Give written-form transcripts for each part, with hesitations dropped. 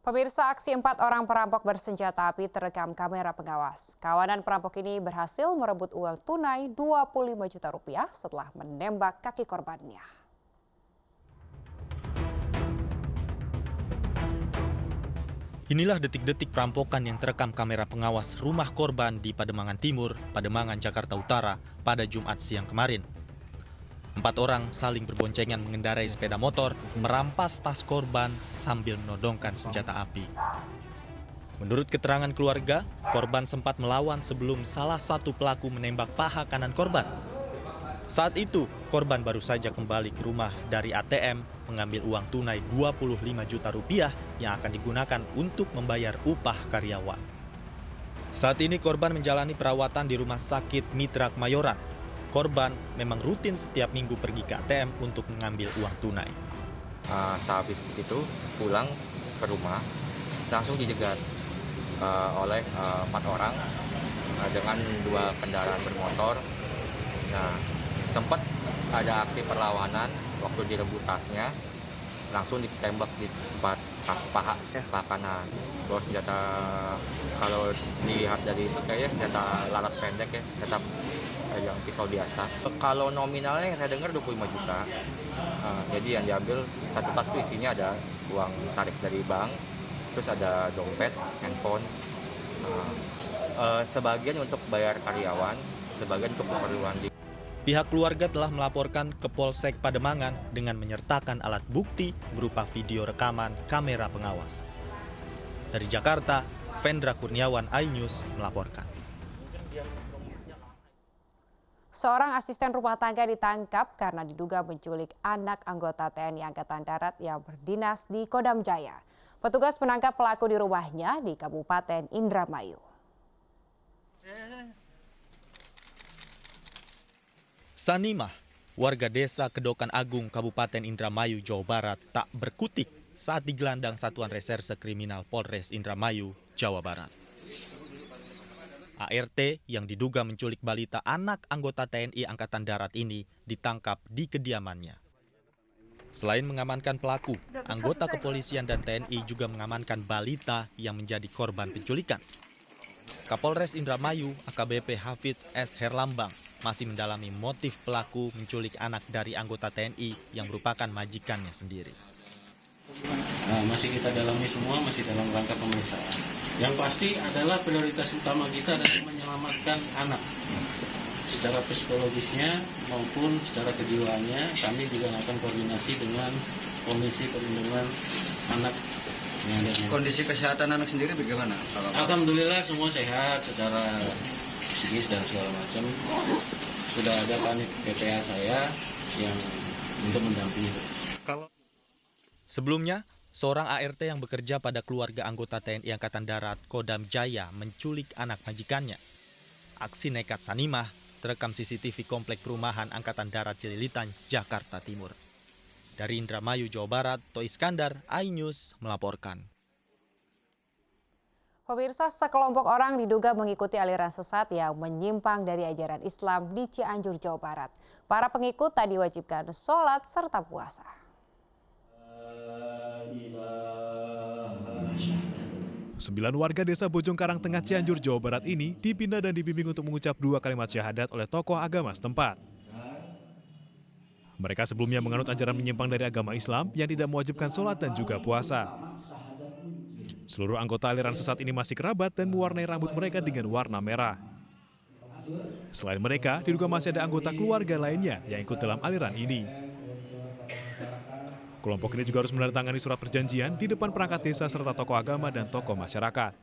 Pemirsa, aksi 4 orang perampok bersenjata api terekam kamera pengawas. Kawanan perampok ini berhasil merebut uang tunai 25 juta rupiah setelah menembak kaki korbannya. Inilah detik-detik perampokan yang terekam kamera pengawas rumah korban di Pademangan Timur, Pademangan, Jakarta Utara pada Jumat siang kemarin. 4 orang saling berboncengan mengendarai sepeda motor, merampas tas korban sambil menodongkan senjata api. Menurut keterangan keluarga, korban sempat melawan sebelum salah satu pelaku menembak paha kanan korban. Saat itu, korban baru saja kembali ke rumah dari ATM mengambil uang tunai 25 juta rupiah yang akan digunakan untuk membayar upah karyawan. Saat ini korban menjalani perawatan di Rumah Sakit Mitra Kemayoran. Korban memang rutin setiap minggu pergi ke ATM untuk mengambil uang tunai. Sehabis itu pulang ke rumah, langsung dijegat oleh 4 orang dengan 2 kendaraan bermotor. Nah, sempat ada aksi perlawanan waktu direbut tasnya, langsung ditembak di tempat paha kanan. Terus senjata, kalau dilihat dari itu kayaknya senjata laras pendek ya, senjata yang pisau biasa. Kalau nominalnya saya dengar 25 juta. Jadi yang diambil satu tas itu isinya ada uang tarik dari bank, terus ada dompet, handphone. Sebagian untuk bayar karyawan, sebagian untuk keperluan di. Pihak keluarga telah melaporkan ke Polsek Pademangan dengan menyertakan alat bukti berupa video rekaman kamera pengawas. Dari Jakarta, Vendra Kurniawan, iNews melaporkan. Seorang asisten rumah tangga ditangkap karena diduga menculik anak anggota TNI Angkatan Darat yang berdinas di Kodam Jaya. Petugas menangkap pelaku di rumahnya di Kabupaten Indramayu. Sanimah, warga desa Kedokan Agung, Kabupaten Indramayu, Jawa Barat, tak berkutik saat digelandang Satuan Reserse Kriminal Polres Indramayu, Jawa Barat. ART yang diduga menculik balita anak anggota TNI Angkatan Darat ini ditangkap di kediamannya. Selain mengamankan pelaku, anggota kepolisian dan TNI juga mengamankan balita yang menjadi korban penculikan. Kapolres Indramayu, AKBP Hafiz S. Herlambang, masih mendalami motif pelaku menculik anak dari anggota TNI yang merupakan majikannya sendiri. Masih kita dalami semua, masih dalam rangka pemeriksaan. Yang pasti adalah prioritas utama kita adalah menyelamatkan anak. Secara psikologisnya maupun secara kejiwaannya, kami juga akan koordinasi dengan Komisi Perlindungan Anak. Kondisi kesehatan anak sendiri bagaimana? Alhamdulillah semua sehat secara psikis dan segala macam. Sudah ada kanit PPA saya yang untuk mendampingi. Sebelumnya, seorang ART yang bekerja pada keluarga anggota TNI Angkatan Darat Kodam Jaya menculik anak majikannya. Aksi nekat Sanimah terekam CCTV Komplek Perumahan Angkatan Darat Cililitan, Jakarta Timur. Dari Indramayu, Jawa Barat, To Iskandar, iNews melaporkan. Pemirsa, sekelompok orang diduga mengikuti aliran sesat yang menyimpang dari ajaran Islam di Cianjur, Jawa Barat. Para pengikut tak diwajibkan sholat serta puasa. 9 warga desa Bojongkarang Tengah Cianjur, Jawa Barat ini dipindah dan dibimbing untuk mengucap 2 kalimat syahadat oleh tokoh agama setempat. Mereka sebelumnya menganut ajaran menyimpang dari agama Islam yang tidak mewajibkan sholat dan juga puasa. Seluruh anggota aliran sesat ini masih kerabat dan mewarnai rambut mereka dengan warna merah. Selain mereka, diduga masih ada anggota keluarga lainnya yang ikut dalam aliran ini. Kelompok ini juga harus menandatangani surat perjanjian di depan perangkat desa serta tokoh agama dan tokoh masyarakat.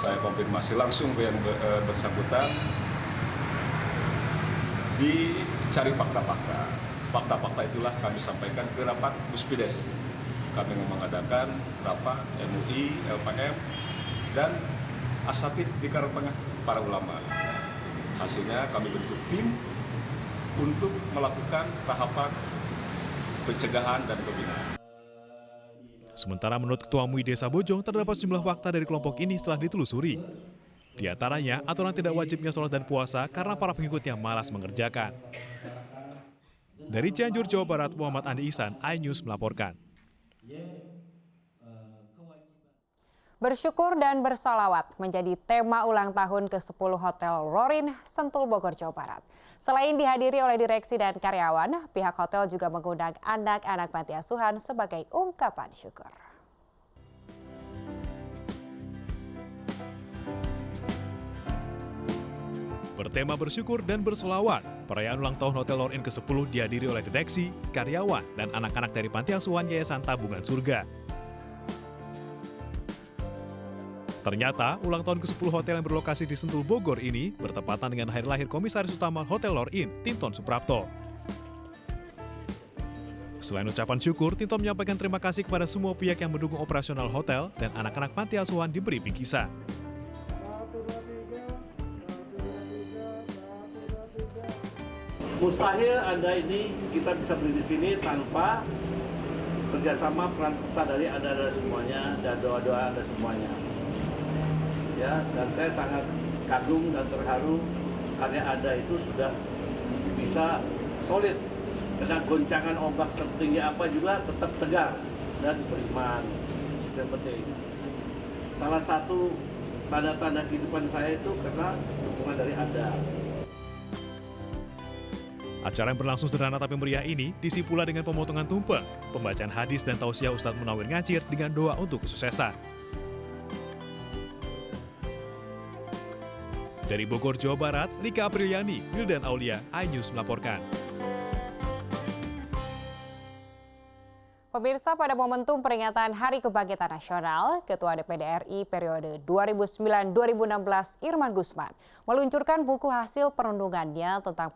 Saya konfirmasi langsung ke yang bersangkutan, dicari fakta-fakta. Fakta-fakta itulah kami sampaikan ke rapat Puspides. Kami mengadakan rapat MUI, LPM, dan asatid di Karangtengah, para ulama. Hasilnya kami bentuk tim untuk melakukan tahapan pencegahan dan pembinaan. Sementara menurut Ketua MUI Desa Bojong, terdapat sejumlah fakta dari kelompok ini setelah ditelusuri. Di antaranya, aturan tidak wajibnya sholat dan puasa karena para pengikutnya malas mengerjakan. Dari Cianjur, Jawa Barat, Muhammad Andi Ihsan, iNews melaporkan. Bersyukur dan bersolawat menjadi tema ulang tahun ke-10 Hotel Lorin, Sentul, Bogor, Jawa Barat. Selain dihadiri oleh direksi dan karyawan, pihak hotel juga mengundang anak-anak panti asuhan sebagai ungkapan syukur. Bertema bersyukur dan bersolawat, perayaan ulang tahun Hotel Lorin ke-10 dihadiri oleh direksi, karyawan, dan anak-anak dari Panti Asuhan Yayasan Tabungan Surga. Ternyata, ulang tahun ke-10 hotel yang berlokasi di Sentul, Bogor ini bertepatan dengan hari lahir Komisaris Utama Hotel Lorin, Tinton Suprapto. Selain ucapan syukur, Tinton menyampaikan terima kasih kepada semua pihak yang mendukung operasional hotel dan anak-anak panti asuhan diberi bingkisan. Mustahil Anda ini kita bisa beli di sini tanpa kerjasama peran serta dari Anda semuanya dan doa-doa Anda semuanya. Ya, dan saya sangat kagum dan terharu karena Anda itu sudah bisa solid. Kena goncangan ombak setinggi apa juga tetap tegar dan beriman. Itu yang penting. Salah satu tanda-tanda kehidupan saya itu karena dukungan dari Anda. Acara yang berlangsung sederhana tapi meriah ini diisi pula dengan pemotongan tumpeng, pembacaan hadis dan tausiah Ustadz Munawir Ngacir dengan doa untuk kesuksesan. Dari Bogor, Jawa Barat, Lika Apriliani, Wildan Aulia, iNews melaporkan. Pemirsa, pada momentum peringatan Hari Kebangkitan Nasional, Ketua DPD RI periode 2009-2016 Irman Gusman meluncurkan buku hasil perundungannya tentang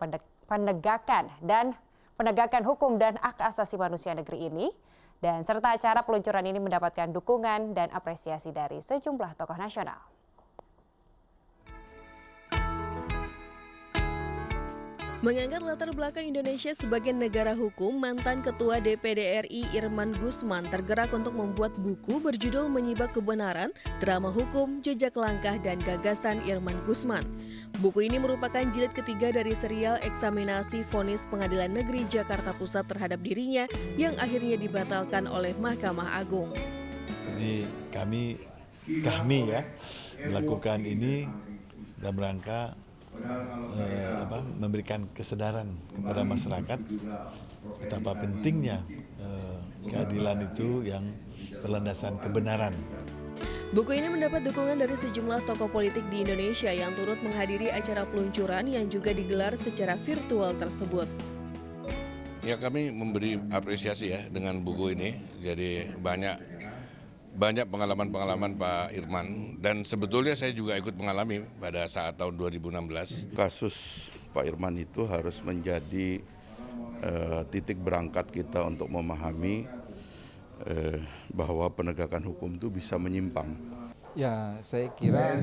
penegakan hukum dan hak asasi manusia negeri ini, dan serta acara peluncuran ini mendapatkan dukungan dan apresiasi dari sejumlah tokoh nasional. Mengangkat latar belakang Indonesia sebagai negara hukum, mantan Ketua DPD RI Irman Gusman tergerak untuk membuat buku berjudul Menyibak Kebenaran, Drama Hukum, Jejak Langkah dan Gagasan Irman Gusman. Buku ini merupakan jilid ketiga dari serial eksaminasi vonis Pengadilan Negeri Jakarta Pusat terhadap dirinya yang akhirnya dibatalkan oleh Mahkamah Agung. Jadi kami ya melakukan ini dalam rangka memberikan kesadaran kepada masyarakat betapa pentingnya keadilan itu yang berlandasan kebenaran. Buku ini mendapat dukungan dari sejumlah tokoh politik di Indonesia yang turut menghadiri acara peluncuran yang juga digelar secara virtual tersebut. Ya, kami memberi apresiasi ya dengan buku ini. Jadi banyak pengalaman-pengalaman Pak Irman, dan sebetulnya saya juga ikut mengalami pada saat tahun 2016. Kasus Pak Irman itu harus menjadi titik berangkat kita untuk memahami bahwa penegakan hukum itu bisa menyimpang. Ya, saya kira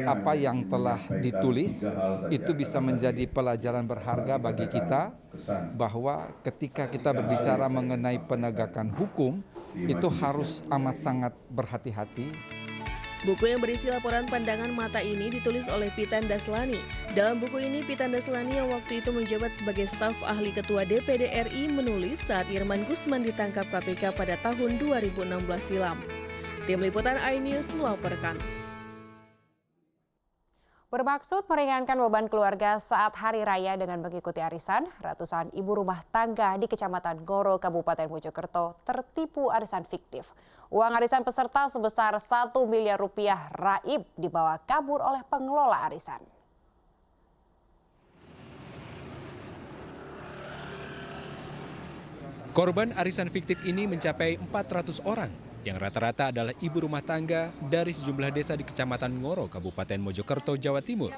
apa yang telah ditulis itu bisa menjadi pelajaran berharga bagi kita, bahwa ketika kita berbicara mengenai penegakan hukum, itu harus amat sangat berhati-hati. Buku yang berisi laporan pandangan mata ini ditulis oleh Pitan Daslani. Dalam buku ini, Pitan Daslani yang waktu itu menjabat sebagai staf ahli Ketua DPD RI menulis saat Irman Gusman ditangkap KPK pada tahun 2016 silam. Tim Liputan iNews melaporkan. Bermaksud meringankan beban keluarga saat hari raya dengan mengikuti arisan, ratusan ibu rumah tangga di Kecamatan Ngoro, Kabupaten Mojokerto tertipu arisan fiktif. Uang arisan peserta sebesar 1 miliar rupiah raib dibawa kabur oleh pengelola arisan. Korban arisan fiktif ini mencapai 400 orang, yang rata-rata adalah ibu rumah tangga dari sejumlah desa di Kecamatan Ngoro, Kabupaten Mojokerto, Jawa Timur.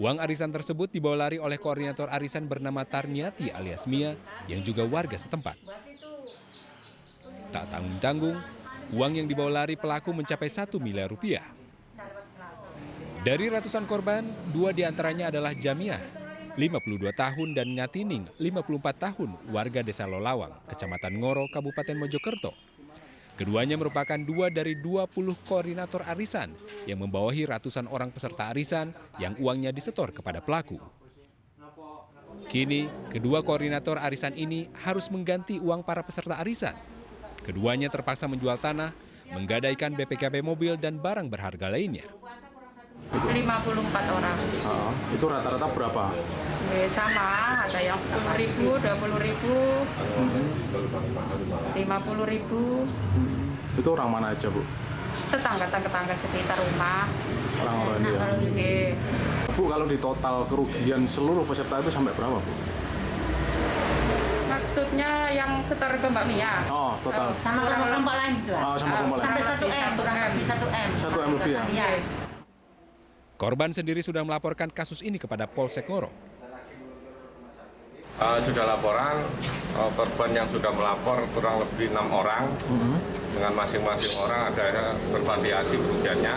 Uang arisan tersebut dibawa lari oleh koordinator arisan bernama Tarmiati alias Mia, yang juga warga setempat. Tak tanggung-tanggung, uang yang dibawa lari pelaku mencapai 1 miliar rupiah. Dari ratusan korban, 2 diantaranya adalah Jamiah, 52 tahun, dan Ngatining, 54 tahun, warga desa Lolawang, Kecamatan Ngoro, Kabupaten Mojokerto. Keduanya merupakan 2 dari 20 koordinator arisan yang membawahi ratusan orang peserta arisan yang uangnya disetor kepada pelaku. Kini, kedua koordinator arisan ini harus mengganti uang para peserta arisan. Keduanya terpaksa menjual tanah, menggadaikan BPKB mobil dan barang berharga lainnya. 54 orang. Itu rata-rata berapa? Sama, ada yang 10.000, 20.000, 50.000. Itu orang mana aja, Bu? Tetangga sekitar rumah. Orang-orang dia. Bu, kalau di total kerugian seluruh peserta itu sampai berapa, Bu? Maksudnya yang setor ke Mbak Mia? Oh, total. Sama kelompok lain juga. Oh, sama kelompok lain. Sampai 1 M. 1 M lebih ya? Iya. Korban sendiri sudah melaporkan kasus ini kepada Polsek Ngoro. Sudah laporan, korban yang sudah melapor kurang lebih 6 orang. Dengan masing-masing orang ada bervariasi kerugiannya.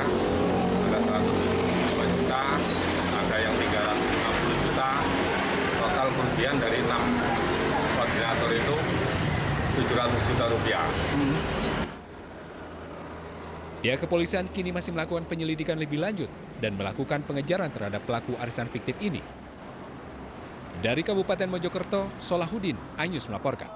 Ada 175 juta, ada yang 350 juta. Total kerugian dari 6 koordinator itu 700 juta rupiah. Pihak kepolisian kini masih melakukan penyelidikan lebih lanjut dan melakukan pengejaran terhadap pelaku arisan fiktif ini. Dari Kabupaten Mojokerto, Solahuddin, iNews melaporkan.